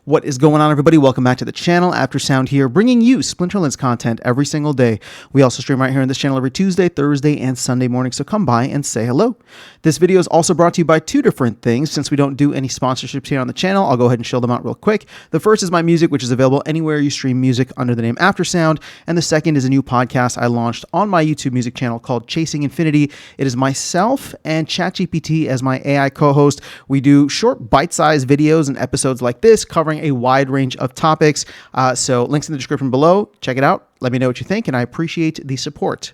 What is going on, everybody? Welcome back to the channel. After Sound here, bringing you Splinterlands content every single day. We also stream right here on this channel every Tuesday, Thursday, and Sunday morning, so come by and say hello. This video is also brought to you by two different things. Since we don't do any sponsorships here on the channel, I'll go ahead and show them out real quick. The first is my music, which is available anywhere you stream music under the name After Sound, and the second is a new podcast I launched on my YouTube music channel called Chasing Infinity. It is myself and ChatGPT as my AI co-host. We do short bite-sized videos and episodes like this covering a wide range of topics. So links in the description below. Check it out. Let me know what you think, and I appreciate the support.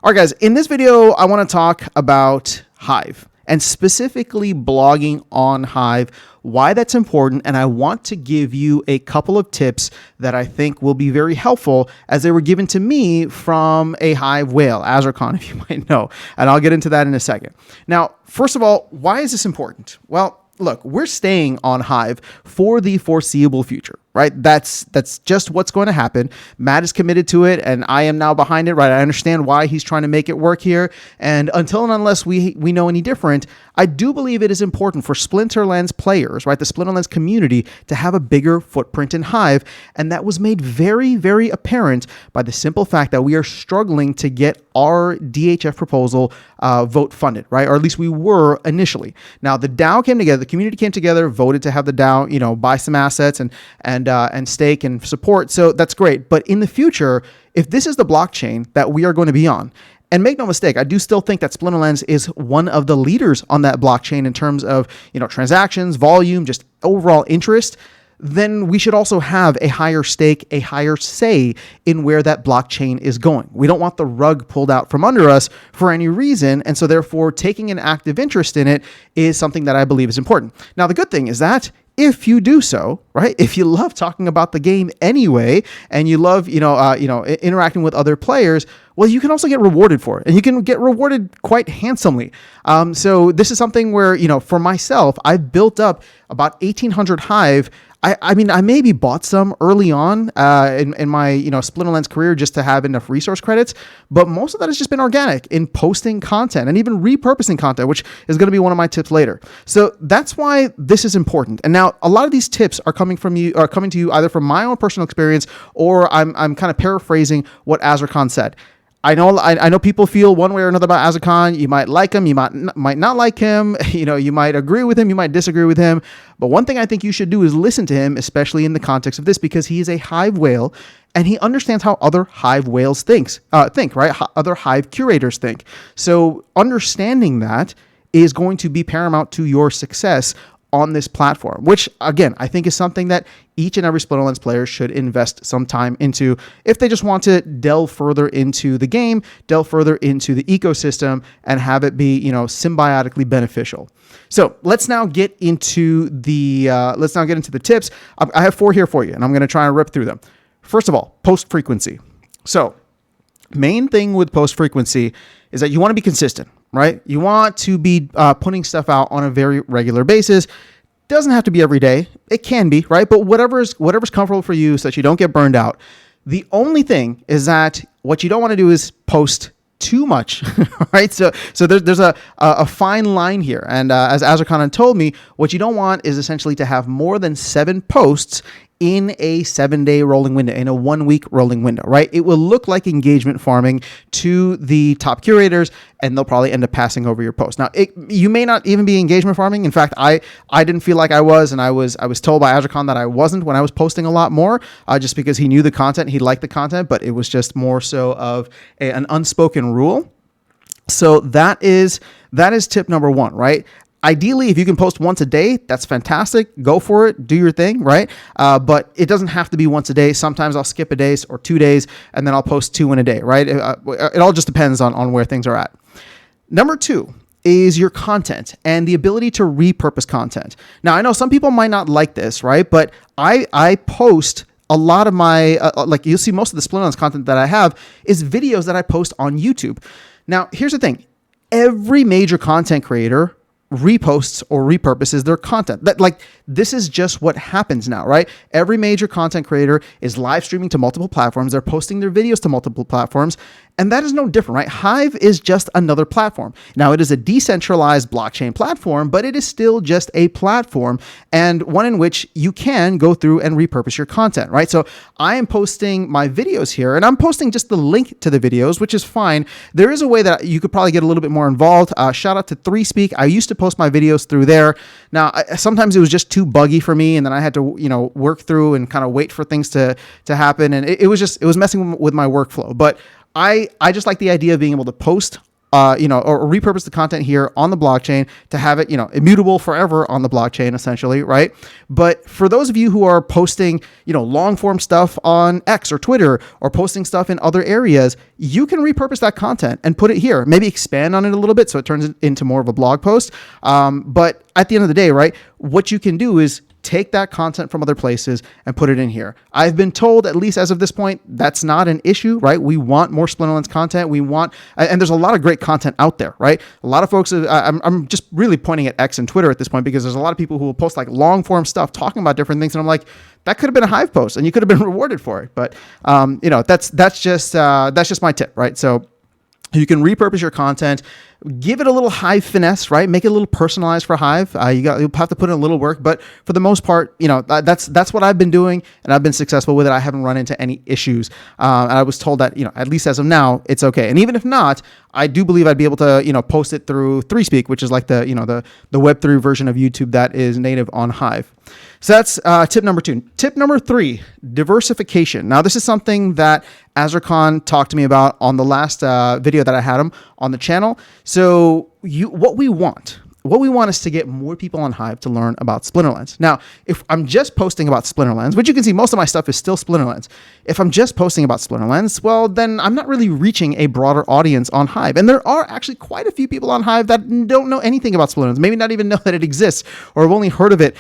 All right, guys, in this video, I want to talk about Hive and specifically blogging on Hive, why that's important, and I want to give you a couple of tips that I think will be very helpful as they were given to me from a Hive whale, Azarcon, if you might know, and I'll get into that in a second. Now, first of all, why is this important? Well, look, we're staying on Hive for the foreseeable future, right? That's just what's going to happen. Matt is committed to it, and I am now behind it, right? I understand why he's trying to make it work here, and until and unless we know any different, I do believe it is important for Splinterlands players, right, the Splinterlands community, to have a bigger footprint in Hive, and that was made very, very apparent by the simple fact that we are struggling to get our DHF proposal vote funded, right? Or at least we were initially. Now, the DAO came together, the community came together, voted to have the DAO, buy some assets and stake and support. So that's great. But in the future, if this is the blockchain that we are going to be on, and make no mistake, I do still think that Splinterlands is one of the leaders on that blockchain in terms of, transactions, volume, just overall interest, then we should also have a higher stake, a higher say in where that blockchain is going. We don't want the rug pulled out from under us for any reason. And so therefore, taking an active interest in it is something that I believe is important. Now, the good thing is that if you do so, right, if you love talking about the game anyway, and you love, interacting with other players, well, you can also get rewarded for it, and you can get rewarded quite handsomely. So this is something where, for myself, I've built up about 1,800 Hive. I maybe bought some early on in my Splinterlands career just to have enough resource credits, but most of that has just been organic in posting content and even repurposing content, which is going to be one of my tips later. So that's why this is important. And now a lot of these tips are coming to you either from my own personal experience, or I'm kind of paraphrasing what Azarcon said. I know people feel one way or another about Azarcon. You might like him, you might not like him. You might agree with him, you might disagree with him. But one thing I think you should do is listen to him, especially in the context of this, because he is a Hive whale and he understands how other Hive whales think, right? How other Hive curators think. So understanding that is going to be paramount to your success on this platform, which again, I think is something that each and every Splinterlands player should invest some time into if they just want to delve further into the game, delve further into the ecosystem, and have it be, symbiotically beneficial. So let's now get into the tips. I have 4 here for you, and I'm going to try and rip through them. First of all, post frequency. So main thing with post frequency is that you want to be consistent, right? You want to be putting stuff out on a very regular basis. Doesn't have to be every day. It can be, right? But whatever's comfortable for you so that you don't get burned out. The only thing is that what you don't want to do is post too much, right? So there's a fine line here. And as Azarcon told me, what you don't want is essentially to have more than 7 posts in a 7-day rolling window, in a 1-week rolling window, right? It will look like engagement farming to the top curators, and they'll probably end up passing over your post. Now, you may not even be engagement farming. In fact, I didn't feel like I was, and I was told by Azarcon that I wasn't when I was posting a lot more, just because he knew the content, he liked the content, but it was just more so of an unspoken rule. So that is tip number 1, right? Ideally, if you can post once a day, that's fantastic. Go for it. Do your thing, right? But it doesn't have to be once a day. Sometimes I'll skip a day or 2 days, and then I'll post 2 in a day, right? It all just depends on where things are at. Number 2 is your content and the ability to repurpose content. Now, I know some people might not like this, right? But I post a lot of my, you'll see most of the Splinterlands content that I have is videos that I post on YouTube. Now, here's the thing. Every major content creator reposts or repurposes their content. This is just what happens now, right? Every major content creator is live streaming to multiple platforms. They're posting their videos to multiple platforms. And that is no different, right? Hive is just another platform. Now, it is a decentralized blockchain platform, but it is still just a platform, and one in which you can go through and repurpose your content, right? So I am posting my videos here, and I'm posting just the link to the videos, which is fine. There is a way that you could probably get a little bit more involved. Shout out to 3Speak. I used to post my videos through there. Now, sometimes it was just too buggy for me, and then I had to, work through and kind of wait for things to happen, and it was messing with my workflow. But I just like the idea of being able to post, or repurpose the content here on the blockchain to have it, immutable forever on the blockchain, essentially, right? But for those of you who are posting, long form stuff on X or Twitter, or posting stuff in other areas, you can repurpose that content and put it here, maybe expand on it a little bit so it turns into more of a blog post. But at the end of the day, right, what you can do is take that content from other places and put it in here. I've been told, at least as of this point, that's not an issue, right? We want more Splinterlands content. And there's a lot of great content out there, right? A lot of folks, I'm just really pointing at X and Twitter at this point, because there's a lot of people who will post like long form stuff talking about different things. And I'm like, that could have been a Hive post and you could have been rewarded for it. But, that's just my tip, right? So you can repurpose your content, give it a little Hive finesse, right? Make it a little personalized for Hive. You'll have to put in a little work, but for the most part, that's what I've been doing, and I've been successful with it. I haven't run into any issues, and I was told that at least as of now, it's okay. And even if not, I do believe I'd be able to post it through 3Speak, which is like the Web3 version of YouTube that is native on Hive. So that's tip number 2. Tip number 3, diversification. Now, this is something that Azarcon talked to me about on the last video that I had him on the channel. So what we want is to get more people on Hive to learn about Splinterlands. Now, if I'm just posting about Splinterlands, which you can see most of my stuff is still Splinterlands. If I'm just posting about Splinterlands, well, then I'm not really reaching a broader audience on Hive. And there are actually quite a few people on Hive that don't know anything about Splinterlands, maybe not even know that it exists, or have only heard of it,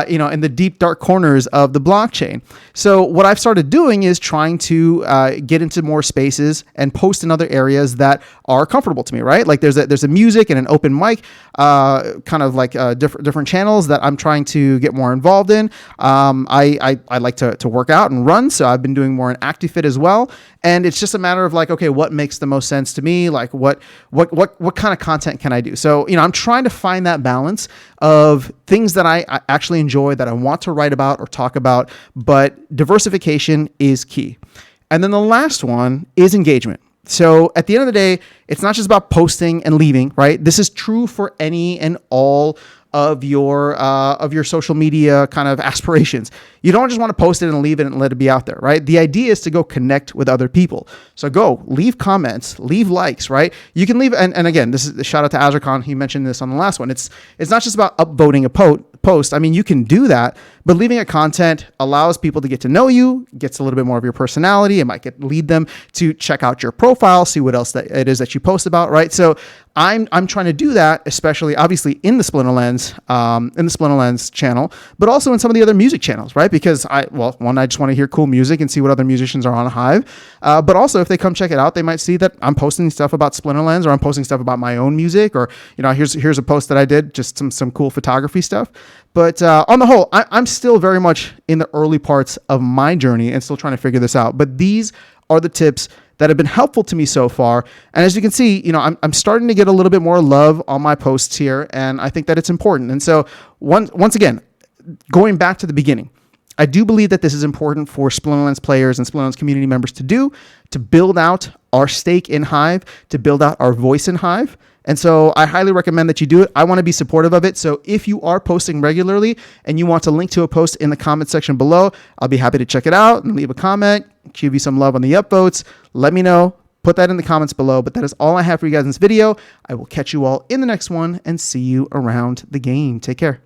in the deep, dark corners of the blockchain. So what I've started doing is trying to get into more spaces and post in other areas that are comfortable to me, right? Like there's a music and an open mic, kind of like different channels that I'm trying to get more involved in. I like to work out and run, so I've been doing more in ActiveFit as well. And it's just a matter of like, okay, what makes the most sense to me? Like what kind of content can I do? So, I'm trying to find that balance of things that I actually enjoy, that I want to write about or talk about, but diversification is key. And then the last one is engagement. So at the end of the day, it's not just about posting and leaving, right? This is true for any and all of your social media kind of aspirations. You don't just want to post it and leave it and let it be out there, right? The idea is to go connect with other people. So go leave comments, leave likes, right? You can leave, and again, this is a shout out to Azarcon. He mentioned this on the last one. It's not just about upvoting a post. I mean, you can do that, but leaving a content allows people to get to know you, gets a little bit more of your personality. It might lead them to check out your profile, see what else that it is that you post about, right? So I'm trying to do that, especially obviously in the Splinterlands channel, but also in some of the other music channels, right? Because I just want to hear cool music and see what other musicians are on Hive. But also if they come check it out, they might see that I'm posting stuff about Splinterlands, or I'm posting stuff about my own music, or, here's a post that I did, just some cool photography stuff. But on the whole, I'm still very much in the early parts of my journey and still trying to figure this out. But these are the tips that have been helpful to me so far. And as you can see, I'm starting to get a little bit more love on my posts here, and I think that it's important. And so once again, going back to the beginning, I do believe that this is important for Splinterlands players and Splinterlands community members to build out our stake in Hive, to build out our voice in Hive. And so I highly recommend that you do it. I want to be supportive of it. So if you are posting regularly and you want to link to a post in the comment section below, I'll be happy to check it out and leave a comment, give you some love on the upvotes. Let me know. Put that in the comments below. But that is all I have for you guys in this video. I will catch you all in the next one and see you around the game. Take care.